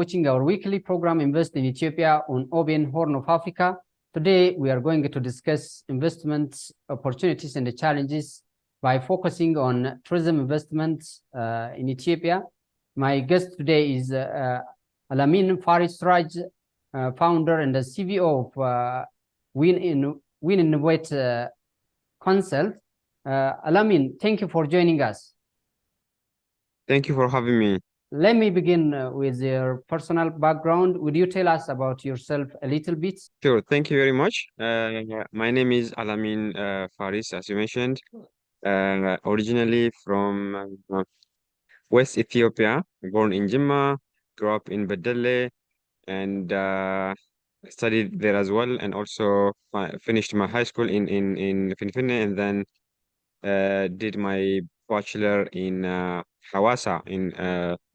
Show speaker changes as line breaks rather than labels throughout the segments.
watching our weekly program Invest in Ethiopia on OBN Horn of Africa. Today, we are going to discuss investment opportunities and the challenges by focusing on tourism investments in Ethiopia. My guest today is Alamin Faris, founder and the CVO of Wennovate Consult. Alamin, thank you for joining us.
Thank you for having me.
Let me begin with your personal background. Would you tell us about yourself a little bit?
Sure, thank you very much. My name is Alamin Faris, as you mentioned. Originally from West Ethiopia, born in Jimma, grew up in Bedele, and studied there as well, and also finished my high school in Finfinne, and then did my bachelor in Hawassa in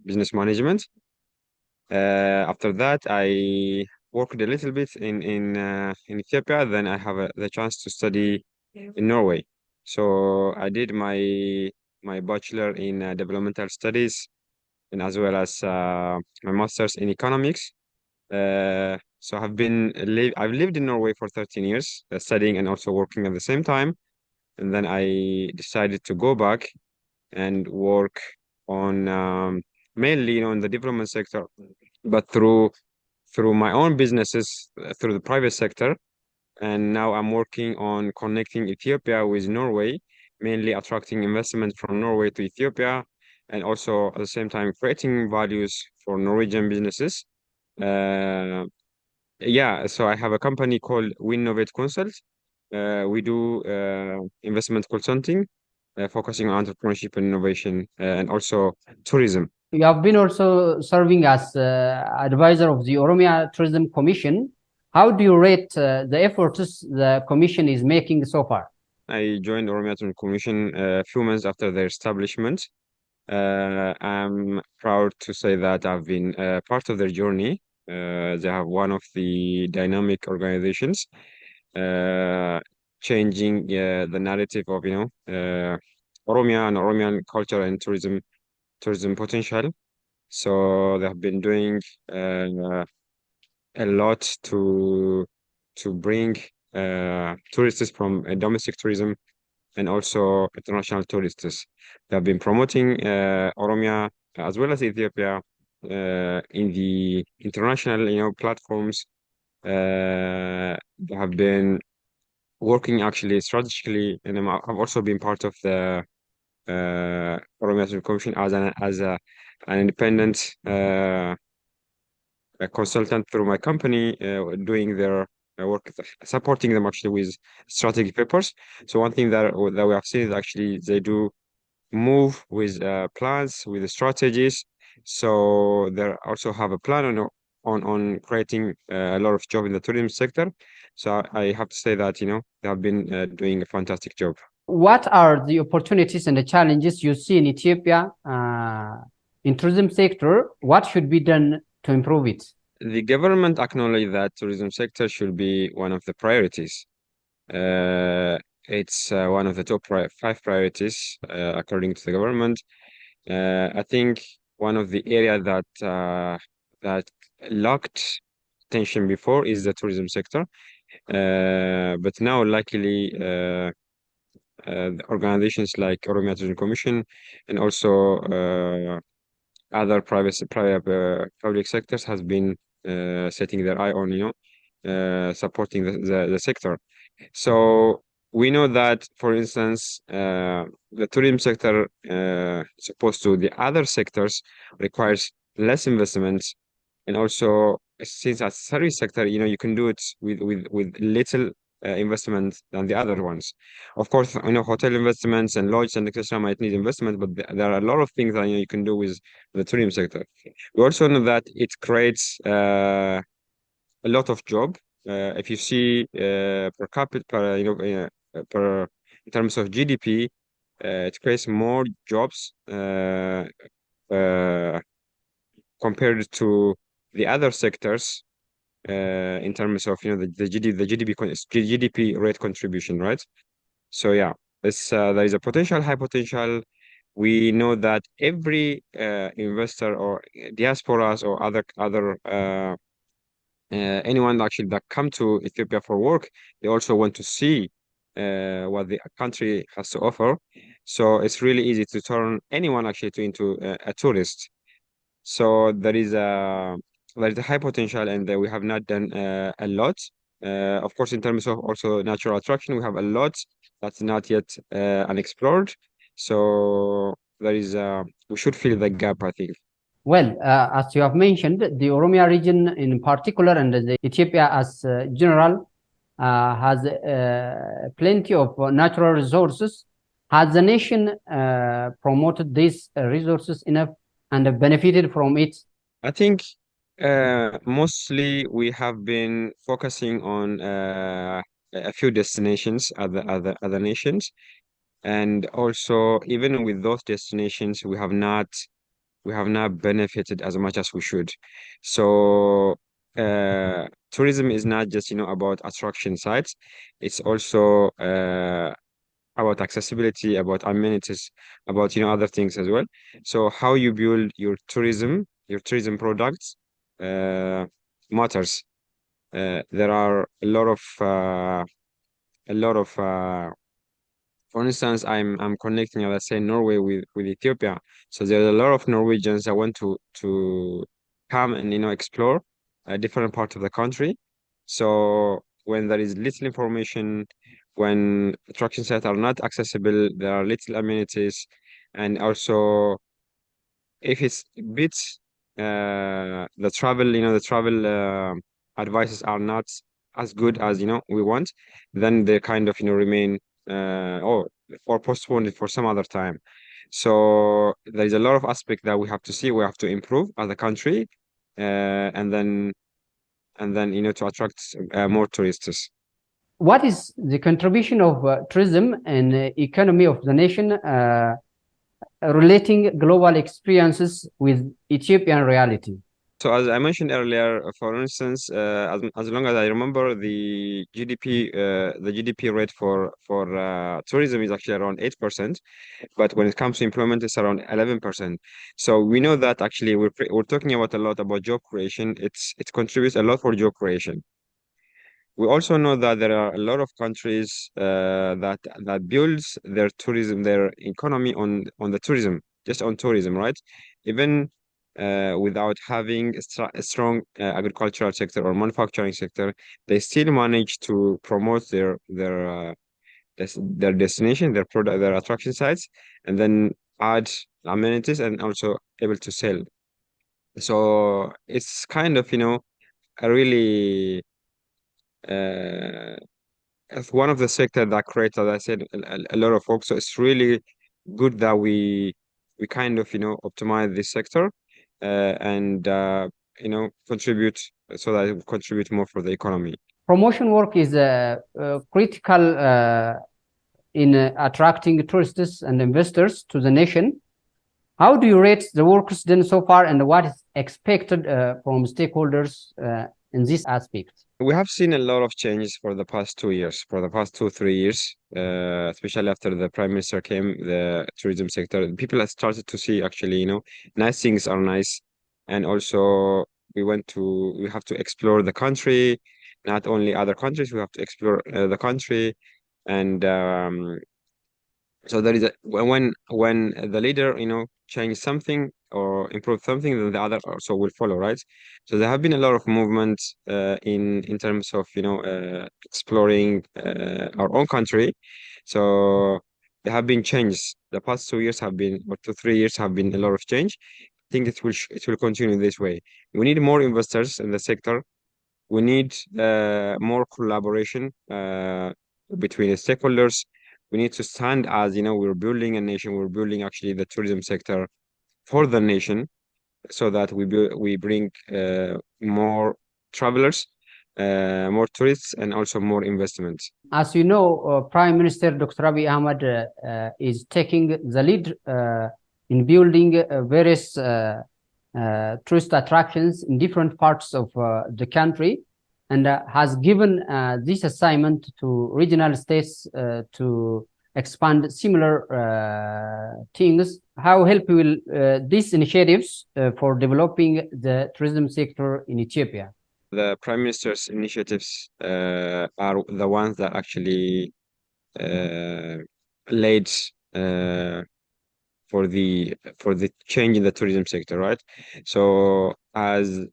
business management. After that, I worked a little bit in Ethiopia. Then I have the chance to study in Norway. So I did my bachelor in developmental studies, and as well as my master's in economics. So I've lived in Norway for 13 years, studying and also working at the same time. And then I decided to go back and work on mainly, in the development sector, but through my own businesses, through the private sector. And now I'm working on connecting Ethiopia with Norway, mainly attracting investment from Norway to Ethiopia, and also at the same time creating values for Norwegian businesses. Yeah, so I have a company called Wennovate Consult. We do investment consulting, focusing on entrepreneurship and innovation, and also tourism.
You have been also serving as advisor of the Oromia Tourism Commission. How do you rate the efforts the commission is making so far?
I joined Oromia Tourism Commission a few months after their establishment. I'm proud to say that I've been part of their journey. They have one of the dynamic organizations, changing the narrative of Oromia and Oromian culture and tourism potential. So they have been doing a lot to bring tourists from domestic tourism and also international tourists. They have been promoting Oromia as well as Ethiopia in the international platforms. They have been working actually strategically, and I've also been part of the Oromia Tourism Commission as an independent a consultant through my company, doing their work, supporting them actually with strategy papers. So one thing that we have seen is actually they do move with plans, with strategies. So they also have a plan on creating a lot of job in the tourism sector. So I have to say that they have been doing a fantastic job.
What are the opportunities and the challenges you see in Ethiopia in tourism sector? What should be done to improve it?
The government acknowledged that tourism sector should be one of the priorities. It's one of the top 5 priorities according to the government. I think one of the area that lacked attention before is the tourism sector, but now luckily the organizations like Oromia Tourism Commission and also other public sectors has been setting their eye on supporting the sector. So we know that, for instance, the tourism sector, as opposed to the other sectors, requires less investments, and also since as service sector, you can do it with little investment than the other ones. Of course, hotel investments and lodge and etc. might need investment, but there are a lot of things that you can do with the tourism sector. We also know that it creates a lot of job. If you see per capita, in terms of GDP, it creates more jobs compared to the other sectors in terms of the GDP rate contribution, right? So yeah, there is a high potential we know that every investor or diasporas or other anyone actually that come to Ethiopia for work, they also want to see what the country has to offer. So it's really easy to turn anyone actually into a tourist. So there is a high potential, and we have not done a lot. Of course, in terms of also natural attraction, we have a lot that's not yet unexplored. So we should fill the gap, I think.
Well, as you have mentioned, the Oromia region in particular and the Ethiopia as general has plenty of natural resources. Has the nation promoted these resources enough and benefited from it?
I think mostly we have been focusing on a few destinations, other nations, and also even with those destinations, we have not benefited as much as we should. So tourism is not just about attraction sites; it's also about accessibility, about amenities, about other things as well. So how you build your tourism products matters. There are a lot of for instance, I'm connecting, let's say, Norway with Ethiopia. So there's a lot of Norwegians that want to come and explore a different part of the country. So when there is little information, when attraction sites are not accessible, there are little amenities, and also if it's bits the travel advices are not as good as we want, then they kind of remain or postpone it for some other time. So there is a lot of aspect that we have to see, we have to improve as a country, and then to attract more tourists.
What is the contribution of tourism and economy of the nation relating global experiences with Ethiopian reality?
So as I mentioned earlier, for instance, as long as I remember, the GDP rate for tourism is actually around 8%, but when it comes to employment, it's around 11%. So we know that actually we're talking about a lot about job creation. It contributes a lot for job creation. We also know that there are a lot of countries that builds their economy on the tourism, just on tourism, right? Even without having a strong agricultural sector or manufacturing sector, they still manage to promote their destination, their product, their attraction sites, and then add amenities and also able to sell. So it's kind of a really uh, as one of the sector that creates, as I said, a lot of work. So it's really good that we kind of optimize this sector and contribute so that it will contribute more for the economy.
Promotion work is critical in attracting tourists and investors to the nation. How do you rate the work done so far, and what is expected from stakeholders in this aspect?
We have seen a lot of changes for the past 2 years, for the past 2, 3 years, especially after the prime minister came, the tourism sector, people have started to see actually, nice things are nice. And also we have to explore the country, not only other countries, we have to explore the country. And so there is when the leader, change something or improve something, then the other also will follow, right? So there have been a lot of movement in terms of exploring our own country. So there have been changes. The past 2 years have been, or 2, 3 years have been a lot of change. I think it will continue this way. We need more investors in the sector. We need more collaboration between the stakeholders. We need to stand as, we're building a nation, we're building actually the tourism sector for the nation so that we bring more travelers, more tourists, and also more investments.
As you know, Prime Minister Dr. Abiy Ahmed is taking the lead in building various tourist attractions in different parts of the country, and has given this assignment to regional states to expand similar things. How help will these initiatives for developing the tourism sector in Ethiopia?
The Prime Minister's initiatives are the ones that actually laid for the change in the tourism sector, right? So as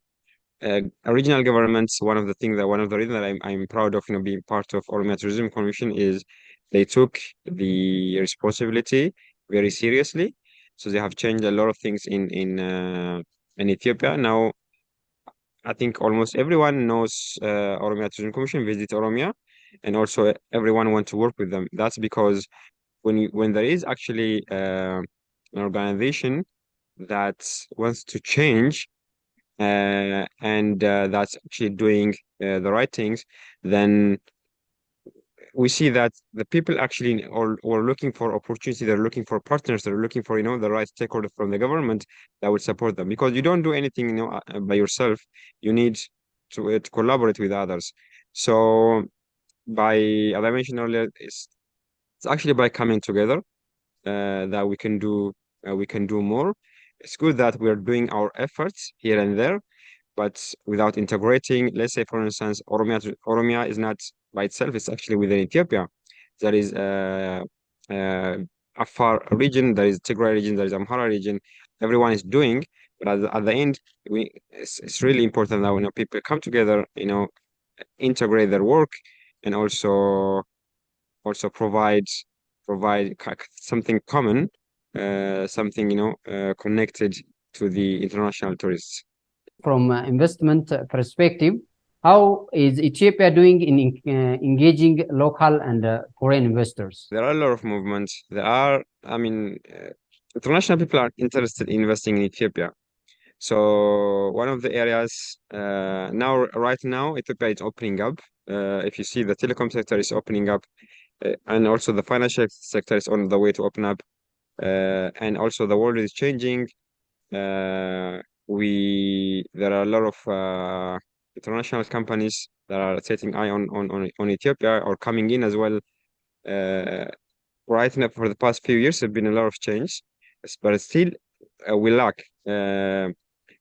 original governments, one of the reasons that I'm proud of, being part of Oromia Tourism Commission is they took the responsibility very seriously. So they have changed a lot of things in Ethiopia. Now, I think almost everyone knows Oromia Tourism Commission, visit Oromia, and also everyone wants to work with them. That's because when there is actually an organization that wants to change and that's actually doing the right things, then we see that the people actually are looking for opportunity, they're looking for partners, they're looking for, the right stakeholder from the government that will support them. Because you don't do anything, by yourself. You need to collaborate with others. So as I mentioned earlier, it's actually by coming together that we can do more. It's good that we're doing our efforts here and there, but without integrating, let's say, for instance, Oromia is not by itself, it's actually within Ethiopia. There is Afar region, there is Tigray region, there is Amhara region. Everyone is doing, but at the end, it's really important that when people come together, integrate their work and also provide something common, something connected to the international tourists.
From investment perspective, how is Ethiopia doing in engaging local and foreign investors?
There are a lot of movements. International people are interested in investing in Ethiopia. So one of the areas right now, Ethiopia is opening up. If you see, the telecom sector is opening up, and also the financial sector is on the way to open up. And also the world is changing. There are a lot of international companies that are setting eye on Ethiopia or coming in as well. Right now, for the past few years, there's been a lot of change, but still we lack.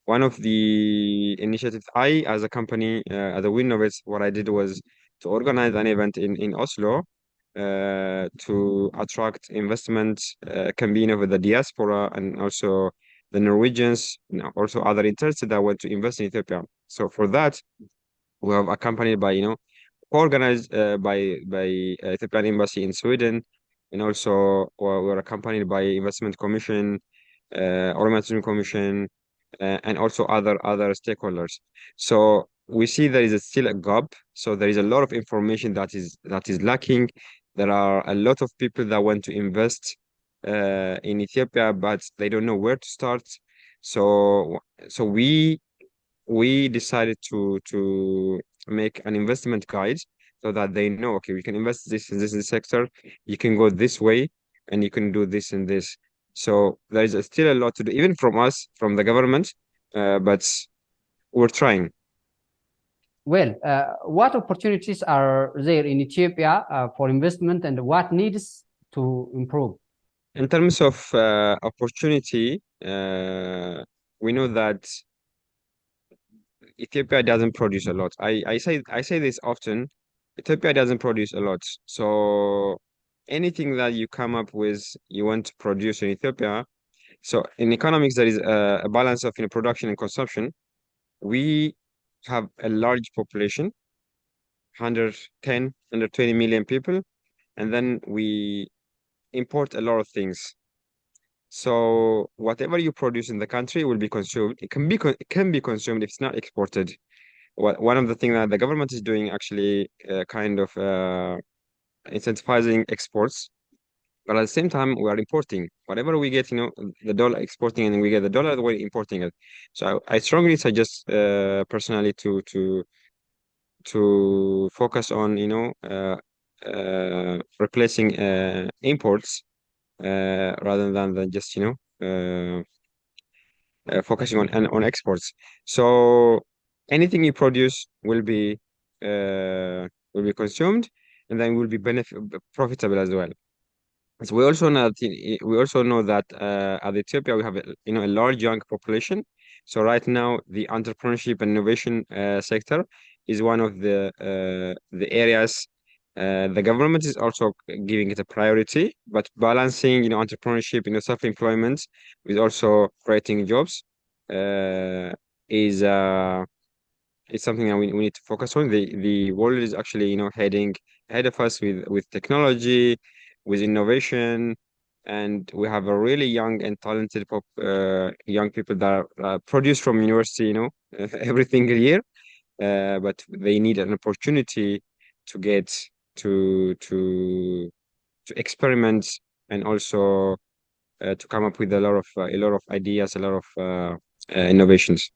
One of the initiatives as a company, as a Wennovate, what I did was to organize an event in Oslo to attract investment, campaign with the diaspora and also the Norwegians, also other interested that want to invest in Ethiopia. So for that, we have accompanied by, organized by Ethiopian Embassy in Sweden, and also we're accompanied by Investment Commission, Oromia Tourism Commission, and also other stakeholders. So we see there is still a gap. So there is a lot of information that is lacking. There are a lot of people that want to invest in Ethiopia, but they don't know where to start. So we decided to make an investment guide so that they know, okay, we can invest this in this sector, you can go this way, and you can do this and this. So there is still a lot to do, even from us, from the government, but we're trying.
Well, what opportunities are there in Ethiopia for investment, and what needs to improve?
In terms of opportunity, we know that Ethiopia doesn't produce a lot. I say this often. Ethiopia doesn't produce a lot. So anything that you come up with, you want to produce in Ethiopia. So in economics, there is a balance of production and consumption. We have a large population, 110, 120 million people, and then we import a lot of things. So whatever you produce in the country will be consumed. It can be consumed if it's not exported. One of the things that the government is doing actually kind of incentivizing exports, but at the same time we are importing whatever we get, the dollar exporting, and we get the dollar, we're importing it. So I strongly suggest personally to focus on replacing imports rather than just focusing on exports. So anything you produce will be consumed, and then will be profitable as well. So we also know that at Ethiopia we have a large young population. So right now the entrepreneurship and innovation sector is one of the areas the government is also giving it a priority, but balancing entrepreneurship, self-employment with also creating jobs uh, is it's something that we need to focus on. The world is actually, heading ahead of us with technology, with innovation, and we have a really young and talented young people that are produced from university, every single year. But they need an opportunity to get to experiment and also to come up with a lot of ideas, a lot of innovations.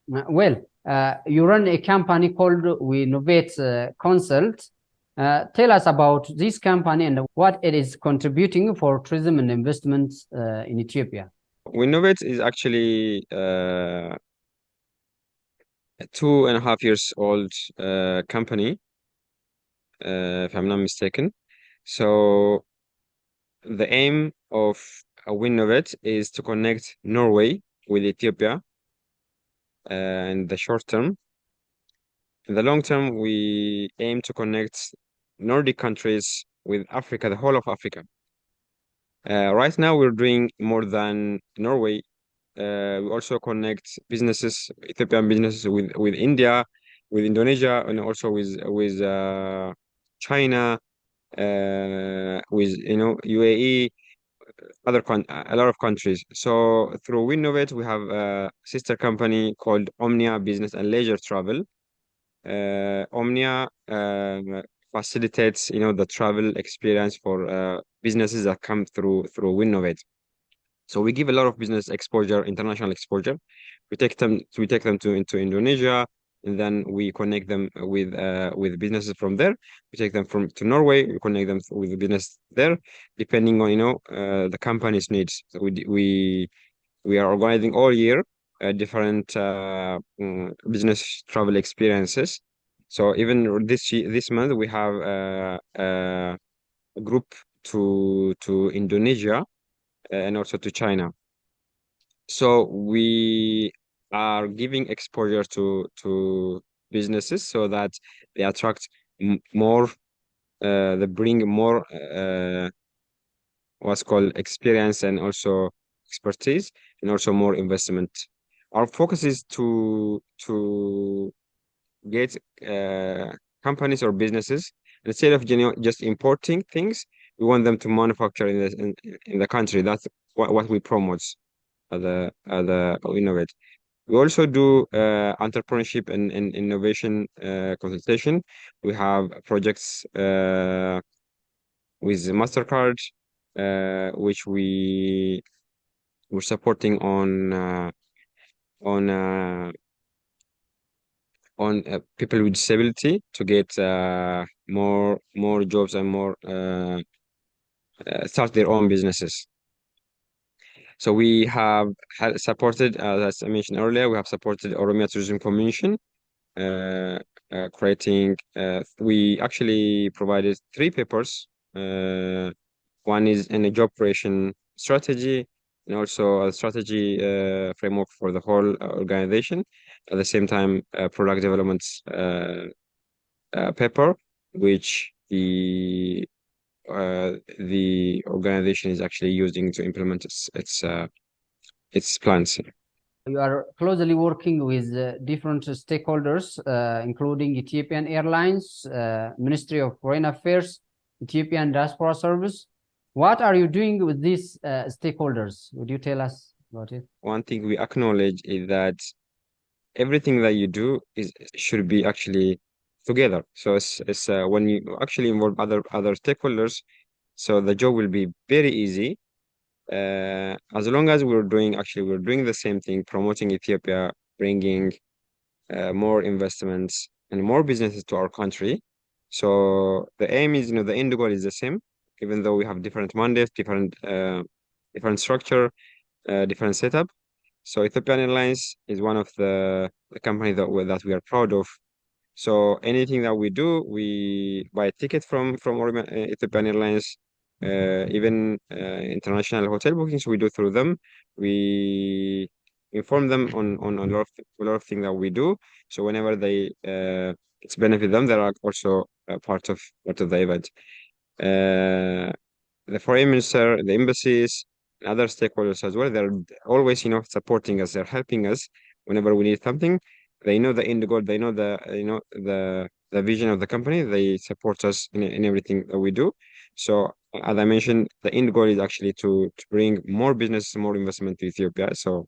You run a company called Wennovate Consult. Tell us about this company and what it is contributing for tourism and investments in Ethiopia.
Wennovate is actually a 2.5 years old company, if I'm not mistaken. So the aim of Wennovate is to connect Norway with Ethiopia in the short term. In the long term, we aim to connect Nordic countries with Africa, the whole of Africa. Right now, we're doing more than Norway. We also connect businesses, Ethiopian businesses, with India, with Indonesia, and also with China, with UAE, a lot of countries. So through Winnovate, we have a sister company called Omnia Business and Leisure Travel. Omnia facilitates, the travel experience for businesses that come through Winnovate. So we give a lot of business exposure, international exposure. We take them into Indonesia, and then we connect them with businesses from there. We take them to Norway. We connect them with the business there, depending on the company's needs. So we are organizing all year different business travel experiences. So even this month we have a group to Indonesia and also to China. So we are giving exposure to businesses so that they attract more, they bring more what's called experience and also expertise and also more investment. Our focus is to get companies or businesses instead of just importing things. We want them to manufacture in the country. That's what we promote at the Innovate. We also do entrepreneurship and innovation consultation. We have projects with MasterCard, which we're supporting on people with disability to get more jobs and more start their own businesses. So we have supported, as I mentioned earlier, we have supported Oromia Tourism Commission, creating. We actually provided 3 papers. One is in a job creation strategy, and also a strategy framework for the whole organization. At the same time, product development paper, which the organization is actually using to implement its plans.
You are closely working with different stakeholders, including Ethiopian Airlines, Ministry of Foreign Affairs, Ethiopian Diaspora Service. What are you doing with these stakeholders? Would you tell us about it?
One thing we acknowledge is that everything that you do should be actually together. So it's when you actually involve other stakeholders, so the job will be very easy. As long as we're doing the same thing, promoting Ethiopia, bringing more investments and more businesses to our country. So the aim is, the end goal is the same, even though we have different mandates, different structure, different setup. So Ethiopian Airlines is one of the company that we are proud of. So anything that we do, we buy a ticket from Ethiopian Airlines. Even international hotel bookings we do through them. We inform them on a lot of things that we do. So whenever they it's benefit them, they are also part of the event. The foreign minister, the embassies, and other stakeholders as well, they're always, supporting us. They're helping us whenever we need something. They know the end goal. They know the vision of the company. They support us in everything that we do. So as I mentioned, the end goal is actually to bring more business, more investment to Ethiopia. So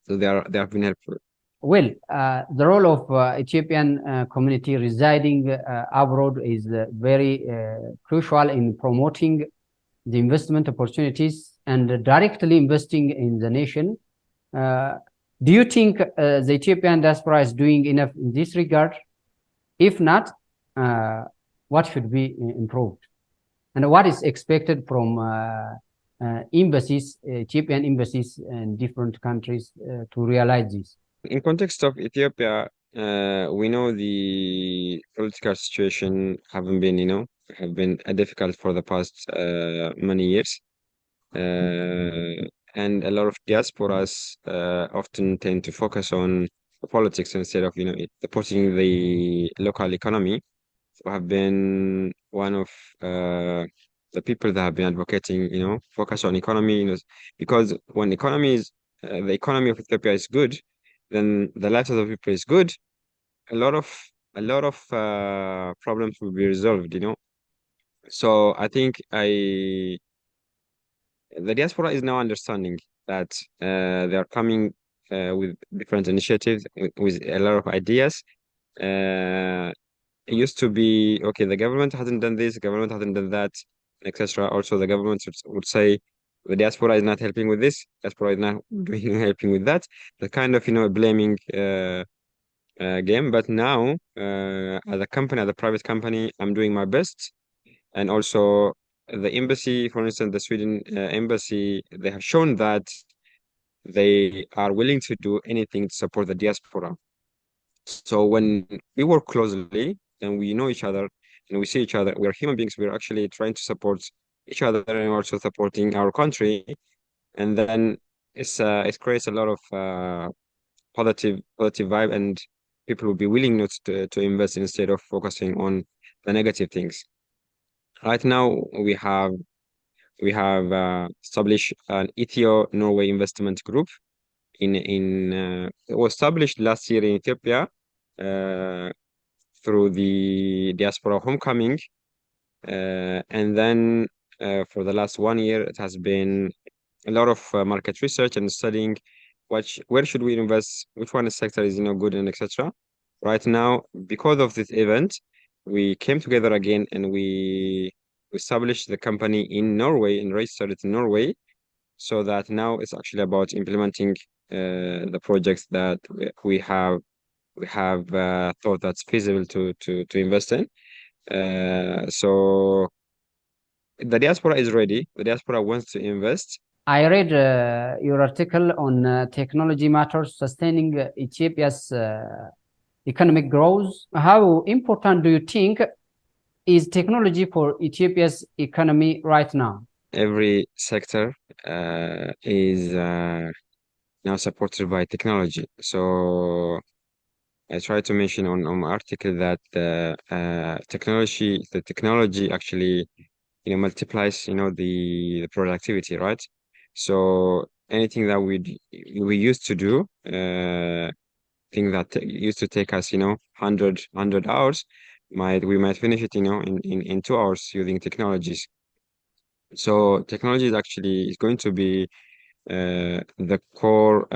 they have been helpful.
Well, the role of Ethiopian community residing abroad is very crucial in promoting the investment opportunities and directly investing in the nation. Do you think the Ethiopian diaspora is doing enough in this regard? If not, what should be improved? And what is expected from embassies, Ethiopian embassies in different countries to realize this?
In context of Ethiopia, we know the political situation have been difficult for the past many years. And a lot of diasporas often tend to focus on politics instead of, supporting the local economy. So have been one of the people that have been advocating, focus on economy, because when the economy of Ethiopia is good, then the lives of the people is good. A lot of problems will be resolved. So I think the diaspora is now understanding that they are coming with different initiatives, with a lot of ideas. It used to be, okay, the government hasn't done this, the government hasn't done that, etc. Also, the government would say the diaspora is not helping with this, diaspora is not doing helping with that. The kind of, blaming game. But now, as a company, as a private company, I'm doing my best. And also, the embassy, for instance, the Sweden embassy, they have shown that they are willing to do anything to support the diaspora. So when we work closely and we know each other and we see each other, we are human beings. We're actually trying to support each other and also supporting our country. And then it creates a lot of positive vibe, and people will be willing not to invest instead of focusing on the negative things. Right now, we have established an Ethio-Norway investment group. It was established last year in Ethiopia through the diaspora homecoming, and then for the last 1 year, it has been a lot of market research and studying where should we invest, which one sector is good, and etc. Right now, because of this event, we came together again and we established the company in Norway and registered it in Norway, so that now it's actually about implementing the projects that we have thought that's feasible to invest in. So the diaspora is ready. The diaspora wants to invest.
I read your article on technology matters sustaining Ethiopia's economic growth. How important do you think is technology for Ethiopia's economy right now?
Every sector is now supported by technology. So I try to mention on my article that the technology actually multiplies the productivity, right? So anything that we used to do, thing that used to take us 100 hours, we might finish it in 2 hours using technologies. So technology is going to be the core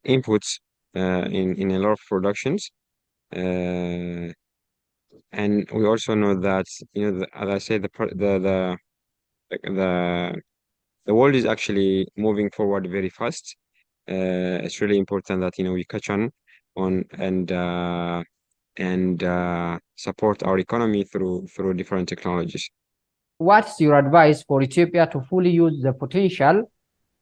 inputs in a lot of productions. And we also know that, as I said, the world is actually moving forward very fast. It's really important that we catch on and support our economy through different technologies.
What's your advice for Ethiopia to fully use the potential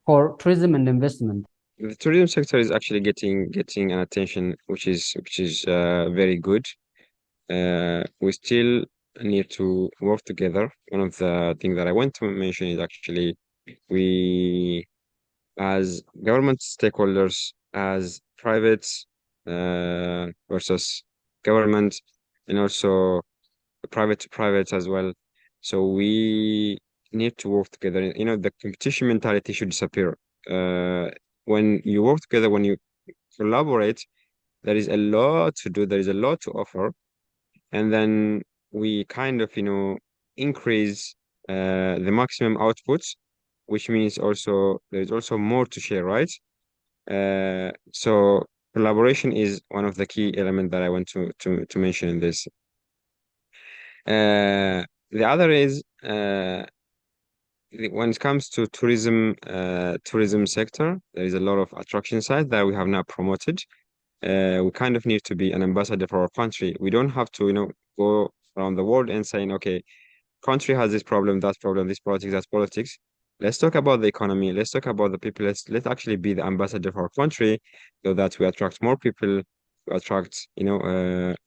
for tourism and investment?
The tourism sector is actually getting an attention, which is very good. We still need to work together. One of the things that I want to mention is actually we, as government stakeholders, as private versus government, and also private to private as well. So we need to work together. You know, the competition mentality should disappear. When you work together, when you collaborate, there is a lot to do, there is a lot to offer, and then we kind of, increase the maximum output, which means also there's also more to share, right? So collaboration is one of the key elements that I want to mention in this. The other is when it comes to tourism sector, there is a lot of attraction sites that we have not promoted. We kind of need to be an ambassador for our country. We don't have to, go around the world and saying, okay, country has this problem, that problem, this politics, that's politics. Let's talk about the economy. Let's talk about the people. Let's actually be the ambassador for our country, so that we attract more people, to attract,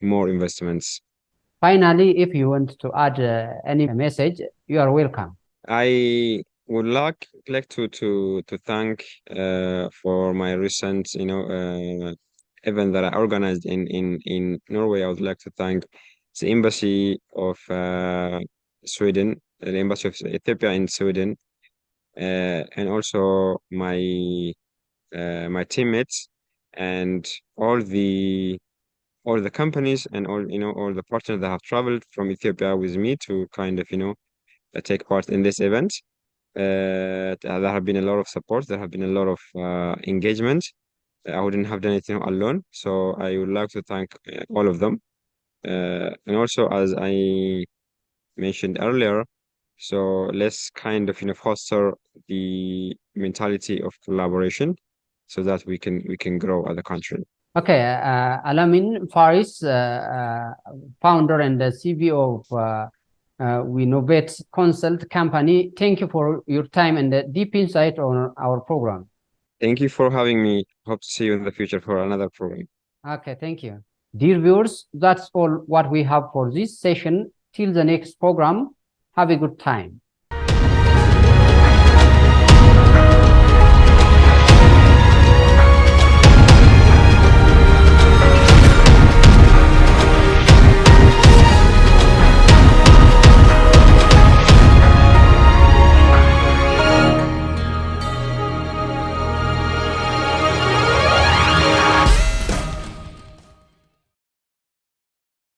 more investments.
Finally, if you want to add any message, you are welcome.
I would like to thank for my recent, event that I organized in Norway. I would like to thank the embassy of Sweden, the embassy of Ethiopia in Sweden, and also my teammates and all the companies and all the partners that have traveled from Ethiopia with me to kind of take part in this event. There have been a lot of support. There have been a lot of engagement. I wouldn't have done it alone. So I would like to thank all of them. And also, as I mentioned earlier, so let's kind of foster the mentality of collaboration, so that we can grow as a country.
Okay, Alamin Faris, founder and the CVO of Wennovate Consult Company. Thank you for your time and the deep insight on our program.
Thank you for having me. Hope to see you in the future for another program.
Okay, thank you. Dear viewers, that's all what we have for this session. Till the next program, have a good time.